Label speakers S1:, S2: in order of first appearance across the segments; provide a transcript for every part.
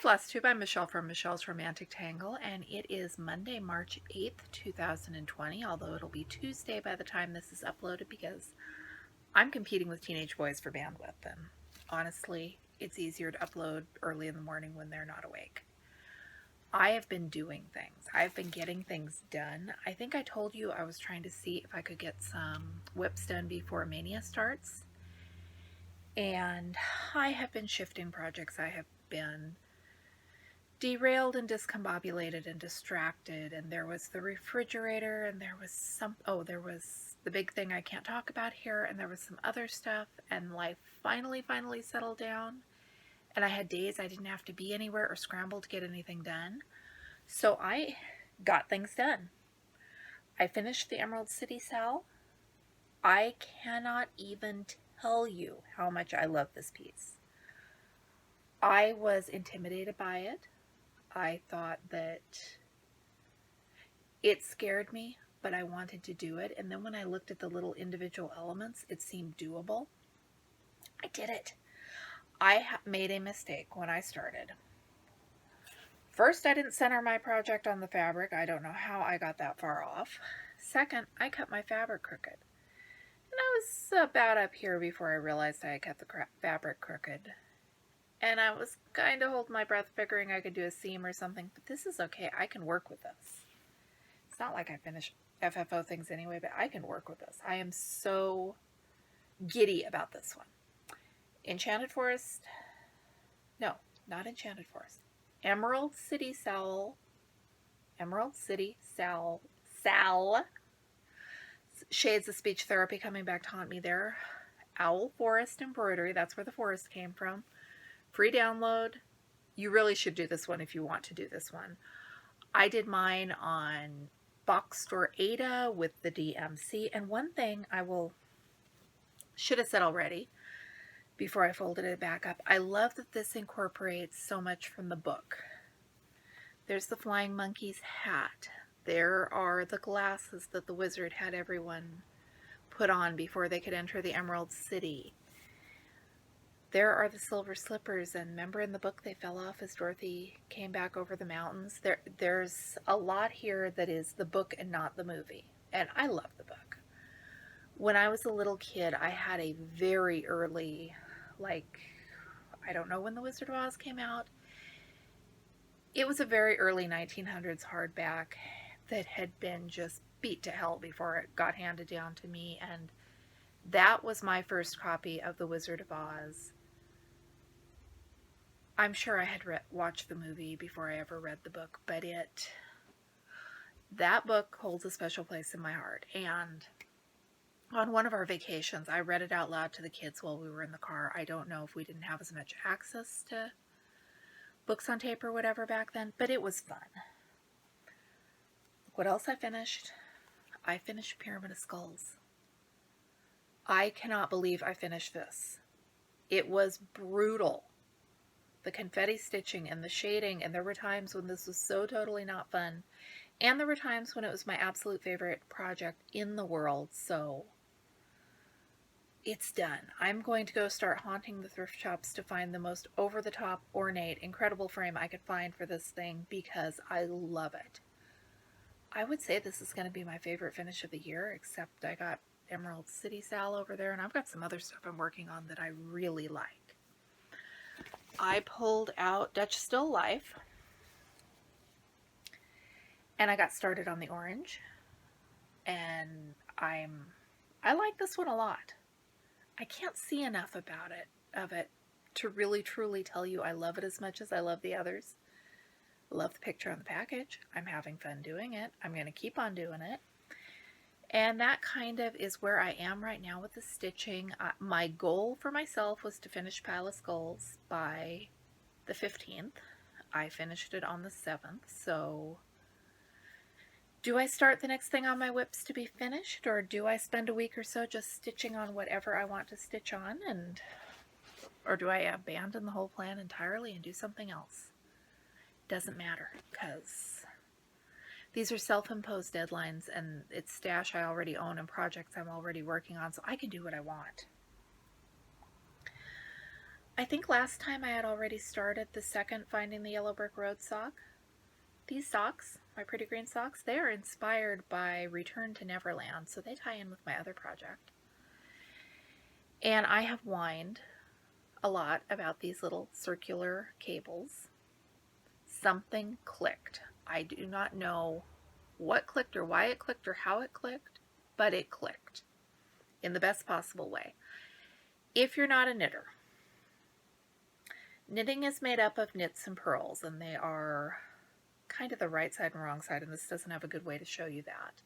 S1: Flosstube. I'm Michelle from Michelle's Romantic Tangle, and it is Monday, March 8th, 2020, although it'll be Tuesday by the time this is uploaded because I'm competing with teenage boys for bandwidth, and honestly, it's easier to upload early in the morning when they're not awake. I have been doing things. I've been getting things done. I think I told you I was trying to see if I could get some whips done before Mania starts, and I have been shifting projects. I have been derailed and discombobulated and distracted, and there was the refrigerator, and there was there was the big thing I can't talk about here, and there was some other stuff, and life finally settled down, and I had days I didn't have to be anywhere or scramble to get anything done. So I got things done. I finished the Emerald City Cell. I cannot even tell you how much I love this piece. I was intimidated by it. I thought that it scared me, but I wanted to do it. And then when I looked at the little individual elements, it seemed doable. I did it. I made a mistake when I started. First, I didn't center my project on the fabric. I don't know how I got that far off. Second, I cut my fabric crooked. And I was about up here before I realized I had cut the fabric crooked. And I was kind of holding my breath, figuring I could do a seam or something. But this is okay. I can work with this. It's not like I finish FFO things anyway, but I can work with this. I am so giddy about this one. Enchanted Forest. No, not Enchanted Forest. Emerald City Cell. Emerald City Cell. Shades of Speech Therapy coming back to haunt me there. Owl Forest Embroidery. That's where the forest came from. Free download. You really should do this one if you want to do this one. I did mine on Box Store Ada with the DMC. And one thing should have said already before I folded it back up. I love that this incorporates so much from the book. There's the flying monkey's hat. There are the glasses that the wizard had everyone put on before they could enter the Emerald City. There are the silver slippers, and remember in the book they fell off as Dorothy came back over the mountains? There's a lot here that is the book and not the movie, and I love the book. When I was a little kid, I had a very early, I don't know when The Wizard of Oz came out. It was a very early 1900s hardback that had been just beat to hell before it got handed down to me, and that was my first copy of The Wizard of Oz. I'm sure I had watched the movie before I ever read the book, but that book holds a special place in my heart. And on one of our vacations, I read it out loud to the kids while we were in the car. I don't know if we didn't have as much access to books on tape or whatever back then, but it was fun. What else I finished? I finished Pyramid of Skulls. I cannot believe I finished this. It was brutal. The confetti stitching and the shading, and there were times when this was so totally not fun, and there were times when it was my absolute favorite project in the world, so it's done. I'm going to go start haunting the thrift shops to find the most over-the-top, ornate, incredible frame I could find for this thing because I love it. I would say this is going to be my favorite finish of the year, except I got Emerald City Sal over there, and I've got some other stuff I'm working on that I really like. I pulled out Dutch Still Life, and I got started on the orange, and I like this one a lot. I can't see enough of it to really truly tell you I love it as much as I love the others. I love the picture on the package. I'm having fun doing it. I'm going to keep on doing it. And that kind of is where I am right now with the stitching. My goal for myself was to finish Pile of Skulls by the 15th. I finished it on the 7th, so do I start the next thing on my whips to be finished, or do I spend a week or so just stitching on whatever I want to stitch on, or do I abandon the whole plan entirely and do something else? Doesn't matter, because these are self-imposed deadlines, and it's stash I already own and projects I'm already working on, so I can do what I want. I think last time I had already started the second Finding the Yellow Brick Road sock. These socks, my pretty green socks, they are inspired by Return to Neverland, so they tie in with my other project. And I have whined a lot about these little circular cables. Something clicked. I do not know what clicked or why it clicked or how it clicked, but it clicked in the best possible way. If you're not a knitter, knitting is made up of knits and purls, and they are kind of the right side and wrong side, and this doesn't have a good way to show you that.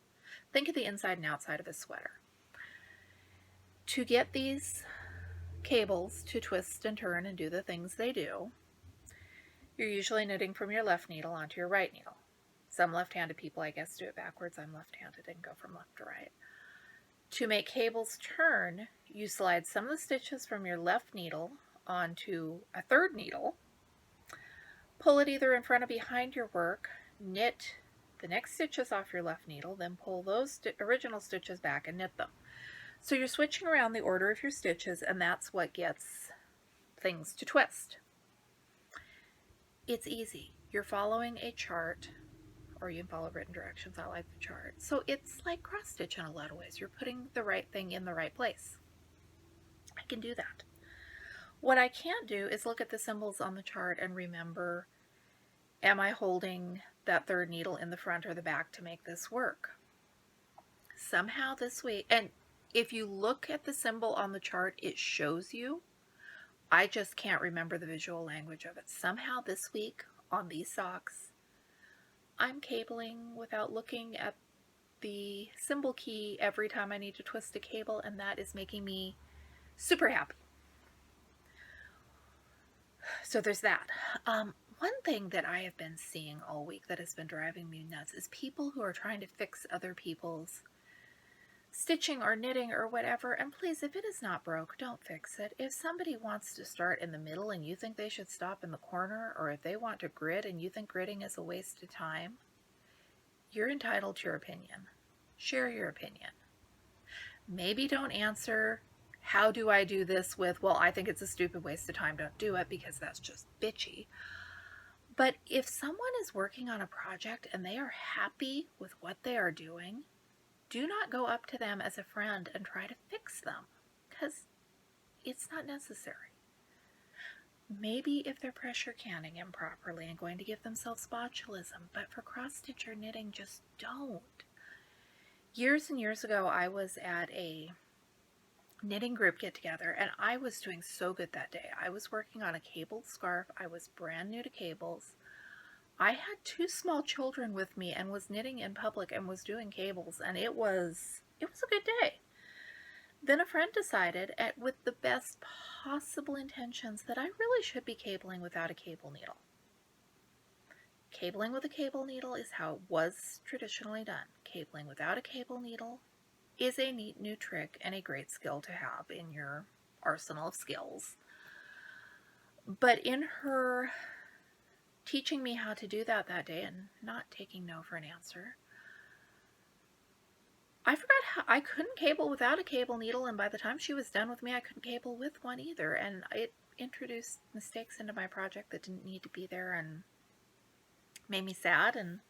S1: Think of the inside and outside of a sweater. To get these cables to twist and turn and do the things they do, you're usually knitting from your left needle onto your right needle. Some left-handed people, I guess, do it backwards. I'm left-handed and go from left to right. To make cables turn, you slide some of the stitches from your left needle onto a third needle, pull it either in front or behind your work, knit the next stitches off your left needle, then pull those original stitches back and knit them. So you're switching around the order of your stitches, and that's what gets things to twist. It's easy. You're following a chart, or you can follow written directions. I like the chart. So it's like cross stitch in a lot of ways. You're putting the right thing in the right place. I can do that. What I can't do is look at the symbols on the chart and remember, am I holding that third needle in the front or the back to make this work? Somehow this week, and if you look at the symbol on the chart, it shows you. I just can't remember the visual language of it. Somehow this week on these socks, I'm cabling without looking at the symbol key every time I need to twist a cable, and that is making me super happy. So there's that. One thing that I have been seeing all week that has been driving me nuts is people who are trying to fix other people's stitching or knitting or whatever, and please, if it is not broke, don't fix it. If somebody wants to start in the middle and you think they should stop in the corner, or if they want to grid and you think gridding is a waste of time, you're entitled to your opinion. Share your opinion. Maybe don't answer, how do I do this, with, well, I think it's a stupid waste of time, don't do it, because that's just bitchy. But if someone is working on a project and they are happy with what they are doing, do not go up to them as a friend and try to fix them, because it's not necessary. Maybe if they're pressure canning improperly and going to give themselves botulism, but for cross-stitch or knitting, just don't. Years and years ago, I was at a knitting group get-together, and I was doing so good that day. I was working on a cabled scarf. I was brand new to cables. I had 2 small children with me and was knitting in public and was doing cables, and it was a good day. Then a friend decided, with the best possible intentions, that I really should be cabling without a cable needle. Cabling with a cable needle is how it was traditionally done. Cabling without a cable needle is a neat new trick and a great skill to have in your arsenal of skills. But in her teaching me how to do that day and not taking no for an answer, I forgot how I couldn't cable without a cable needle, and by the time she was done with me, I couldn't cable with one either, and it introduced mistakes into my project that didn't need to be there and made me sad. And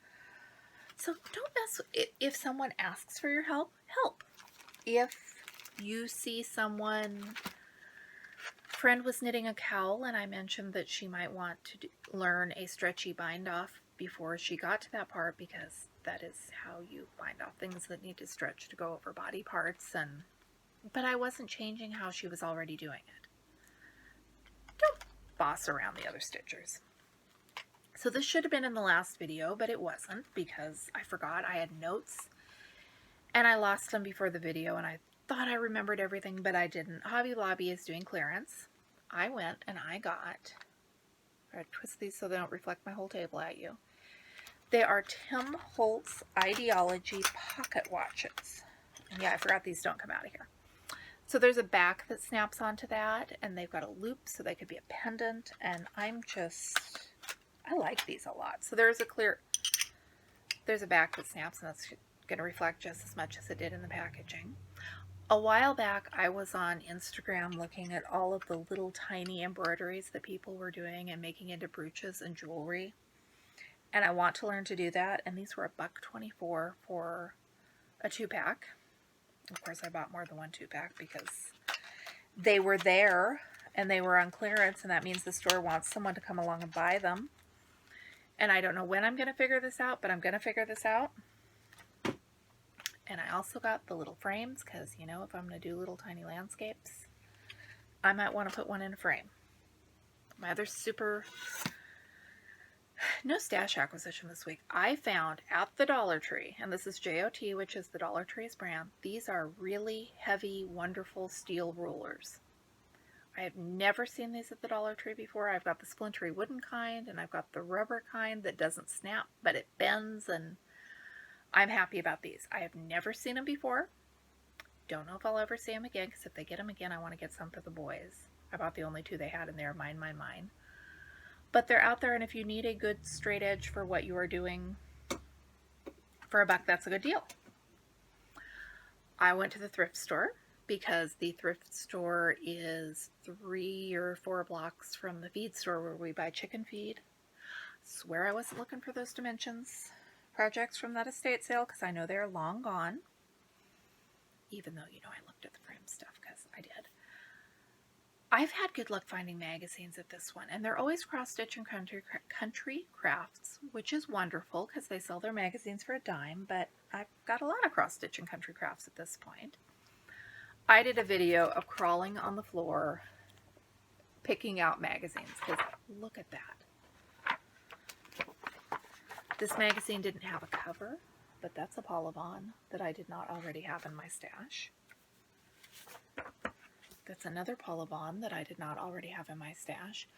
S1: so don't mess with it. If someone asks for your help, help. If you see someone, friend was knitting a cowl, and I mentioned that she might want to learn a stretchy bind off before she got to that part, because that is how you bind off things that need to stretch to go over body parts. But I wasn't changing how she was already doing it. Don't boss around the other stitchers. So this should have been in the last video, but it wasn't, because I forgot. I had notes and I lost them before the video, and I thought I remembered everything, but I didn't. Hobby Lobby is doing clearance. I went and I got, I twist these so they don't reflect my whole table at you. They are Tim Holtz Ideology pocket watches. And yeah, I forgot these don't come out of here. So there's a back that snaps onto that, and they've got a loop so they could be a pendant, and I like these a lot. So there's a back that snaps, and that's going to reflect just as much as it did in the packaging. A while back, I was on Instagram looking at all of the little tiny embroideries that people were doing and making into brooches and jewelry. And I want to learn to do that. And these were $1.24 for a 2-pack. Of course, I bought more than one 2-pack because they were there and they were on clearance. And that means the store wants someone to come along and buy them. And I don't know when I'm going to figure this out, but I'm going to figure this out. And I also got the little frames because, you know, if I'm going to do little tiny landscapes, I might want to put one in a frame. My other no stash acquisition this week. I found at the Dollar Tree, and this is JOT, which is the Dollar Tree's brand. These are really heavy, wonderful steel rulers. I have never seen these at the Dollar Tree before. I've got the splintery wooden kind, and I've got the rubber kind that doesn't snap, but it bends, and I'm happy about these. I have never seen them before. Don't know if I'll ever see them again, because if they get them again, I want to get some for the boys. I bought the only 2 they had in there, mine. But they're out there, and if you need a good straight edge for what you are doing for $1, that's a good deal. I went to the thrift store because the thrift store is 3 or 4 blocks from the feed store where we buy chicken feed. Swear I wasn't looking for those dimensions projects from that estate sale because I know they're long gone. Even though, you know, I looked at the frame stuff because I did. I've had good luck finding magazines at this one, and they're always cross-stitch and country crafts, which is wonderful because they sell their magazines for $0.10, but I've got a lot of cross-stitch and country crafts at this point. I did a video of crawling on the floor picking out magazines because look at that. This magazine didn't have a cover, but that's a Polyvon that I did not already have in my stash. That's another Polyvon that I did not already have in my stash.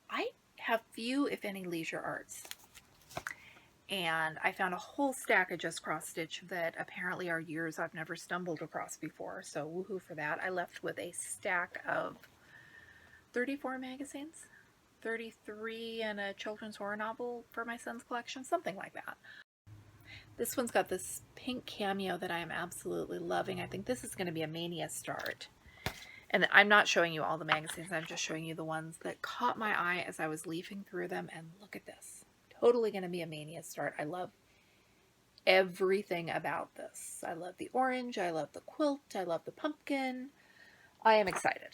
S1: I have few, if any, leisure arts. And I found a whole stack of just cross stitch that apparently are years I've never stumbled across before. So woohoo for that. I left with a stack of 34 magazines, 33 and a children's horror novel for my son's collection, something like that. This one's got this pink cameo that I am absolutely loving. I think this is going to be a Mania start. And I'm not showing you all the magazines. I'm just showing you the ones that caught my eye as I was leafing through them. And look at this. Totally going to be a Mania start. I love everything about this. I love the orange. I love the quilt. I love the pumpkin. I am excited.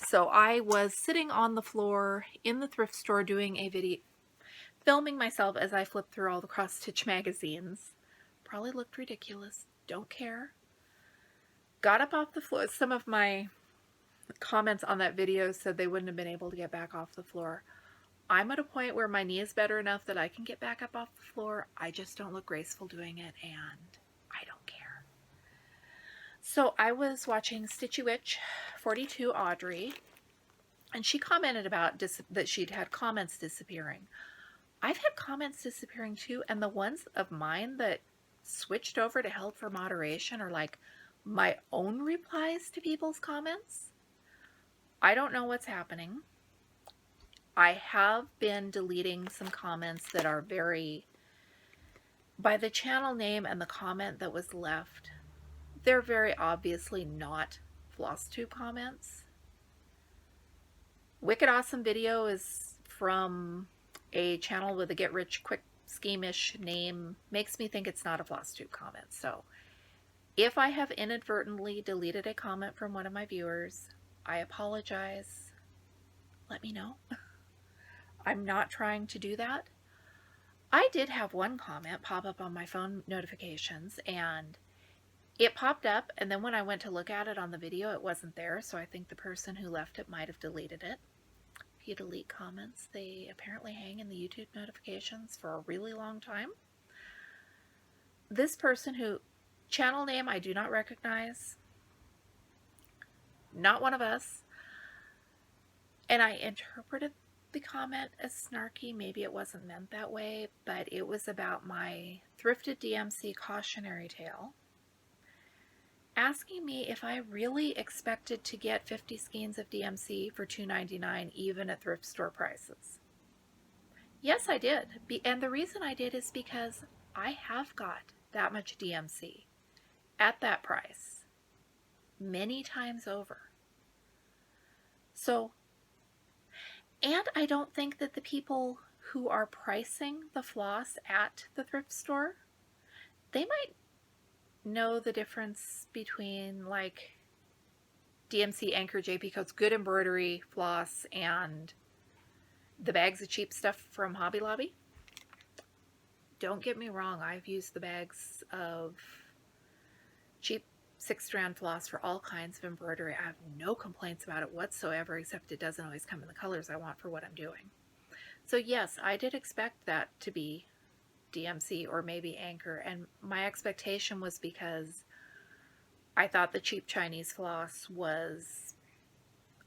S1: So I was sitting on the floor in the thrift store doing a video, filming myself as I flipped through all the cross-stitch magazines. Probably looked ridiculous. Don't care. Got up off the floor. Some of my comments on that video said they wouldn't have been able to get back off the floor. I'm at a point where my knee is better enough that I can get back up off the floor. I just don't look graceful doing it, and I don't care. So I was watching Stitchy Witch 42 Audrey, and she commented about that she'd had comments disappearing. I've had comments disappearing too, and the ones of mine that switched over to held for moderation are like my own replies to people's comments. I don't know what's happening. I have been deleting some comments that are very, by the channel name and the comment that was left, they're very obviously not Flosstube comments. Wicked Awesome Video is from a channel with a get rich quick scheme-ish name. Makes me think it's not a Flosstube comment. So if I have inadvertently deleted a comment from one of my viewers, I apologize. Let me know. I'm not trying to do that. I did have one comment pop up on my phone notifications, and it popped up, and then when I went to look at it on the video, it wasn't there, so I think the person who left it might have deleted it. If you delete comments, they apparently hang in the YouTube notifications for a really long time. This person who, channel name I do not recognize, not one of us, and I interpreted the comment as snarky. Maybe it wasn't meant that way, but it was about my thrifted DMC cautionary tale, asking me if I really expected to get 50 skeins of DMC for $2.99 even at thrift store prices. Yes, I did. And the reason I did is because I have got that much DMC at that price many times over. So, and I don't think that the people who are pricing the floss at the thrift store, they might know the difference between like DMC, Anchor, JP Coats, good embroidery floss, and the bags of cheap stuff from Hobby Lobby. Don't get me wrong, I've used the bags of cheap 6-strand floss for all kinds of embroidery. I have no complaints about it whatsoever, except it doesn't always come in the colors I want for what I'm doing. So yes, I did expect that to be DMC or maybe Anchor, and my expectation was because I thought the cheap Chinese floss was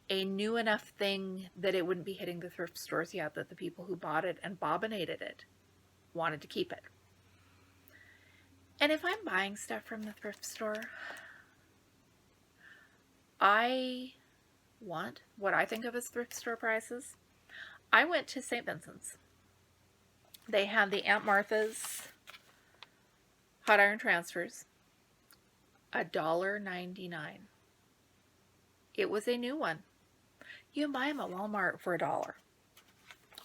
S1: a new enough thing that it wouldn't be hitting the thrift stores yet, that the people who bought it and bobbinated it wanted to keep it. And if I'm buying stuff from the thrift store, I want what I think of as thrift store prices. I went to St. Vincent's. They had the Aunt Martha's hot iron transfers, $1.99. It was a new one. You can buy them at Walmart for $1.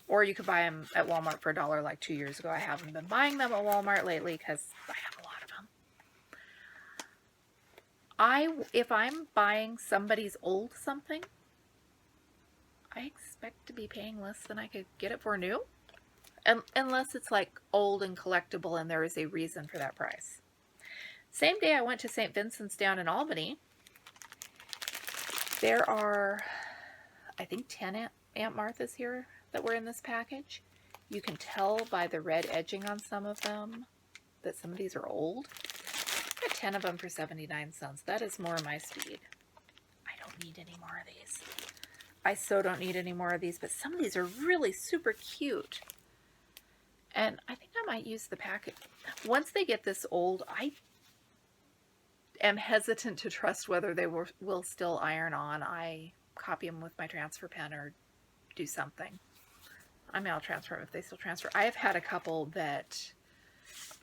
S1: Or you could buy them at Walmart for $1 like 2 years ago. I haven't been buying them at Walmart lately because I have a lot of them. If I'm buying somebody's old something, I expect to be paying less than I could get it for new. Unless it's like old and collectible and there is a reason for that price. Same day I went to St. Vincent's down in Albany. There are, I think, 10 Aunt Martha's here that were in this package. You can tell by the red edging on some of them that some of these are old. I got 10 of them for 79 cents. That is more my speed. I don't need any more of these. I so don't need any more of these, but some of these are really super cute. And I think I might use the packet. Once they get this old, I am hesitant to trust whether they will still iron on. I copy them with my transfer pen or do something. I mean, I'll transfer them if they still transfer. I have had a couple that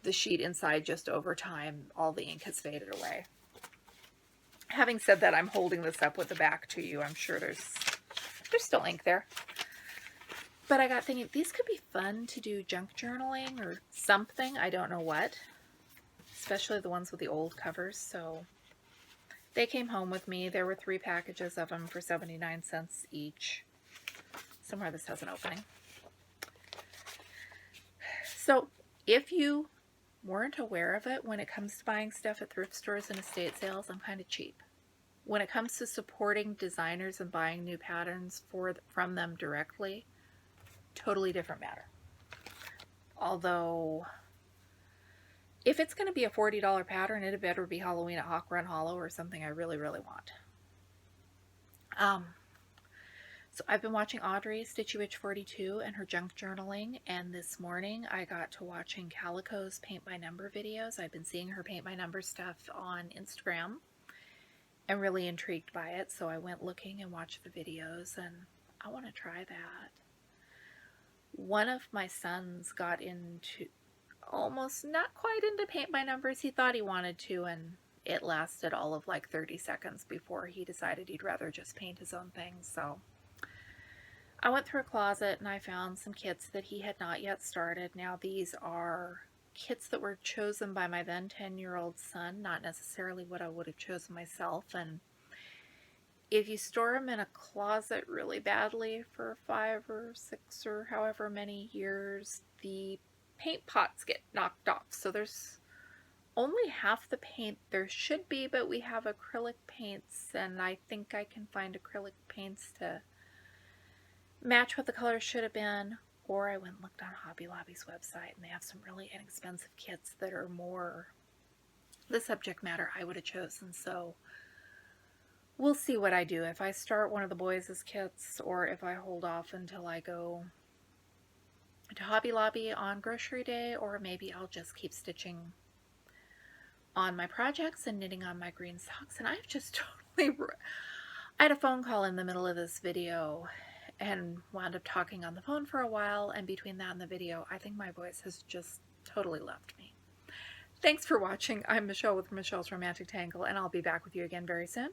S1: the sheet inside, just over time, all the ink has faded away. Having said that, I'm holding this up with the back to you. I'm sure there's still ink there. But I got thinking, these could be fun to do junk journaling or something. I don't know what. Especially the ones with the old covers. So they came home with me. There were 3 packages of them for 79 cents each. Somewhere this has an opening. So if you weren't aware of it, when it comes to buying stuff at thrift stores and estate sales, I'm kind of cheap. When it comes to supporting designers and buying new patterns from them directly, totally different matter. Although, if it's going to be a $40 pattern, it better be Halloween at Hawk Run Hollow or something I really, really want. So I've been watching Audrey Stitchy 42 and her junk journaling, and this morning I got to watching Calico's paint by number videos. I've been seeing her paint by number stuff on Instagram and really intrigued by it, so I went looking and watched the videos, and I want to try that. One of my sons got into, almost not quite into paint by numbers. He thought he wanted to, and it lasted all of like 30 seconds before he decided he'd rather just paint his own things. So I went through a closet and I found some kits that he had not yet started. Now these are kits that were chosen by my then 10-year-old son, not necessarily what I would have chosen myself. And if you store them in a closet really badly for 5 or 6 or however many years, the paint pots get knocked off. So there's only half the paint there should be, but we have acrylic paints, and I think I can find acrylic paints to match what the color should have been. Or I went and looked on Hobby Lobby's website, and they have some really inexpensive kits that are more the subject matter I would have chosen. So we'll see what I do. If I start one of the boys' kits, or if I hold off until I go to Hobby Lobby on grocery day, or maybe I'll just keep stitching on my projects and knitting on my green socks. And I've just totally... I had a phone call in the middle of this video and wound up talking on the phone for a while, and between that and the video, I think my voice has just totally left me. Thanks for watching. I'm Michelle with Michelle's Romantic Tangle, and I'll be back with you again very soon.